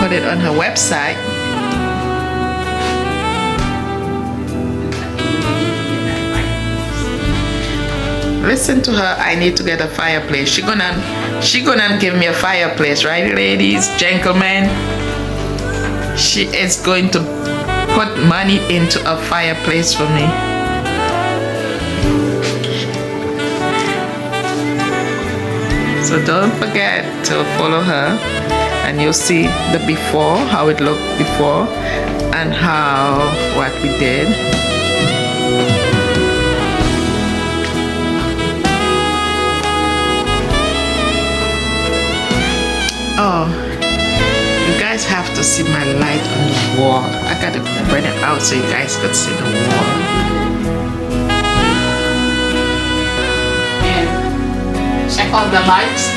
Put it on her website. Listen to her. I need to get a fireplace. She gonna give me a fireplace, right, ladies, gentlemen? She is going to put money into a fireplace for me. So don't forget to follow her, and you'll see the before, how it looked before, and what we did. Oh, you guys have to see my light on the wall. I gotta bring it out so you guys could see the wall. Check all the lights,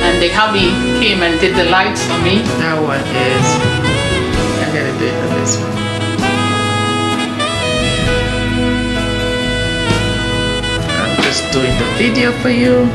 and the hubby came and did the lights for me. That one is, I gotta do it on this one. I'm just doing the video for you.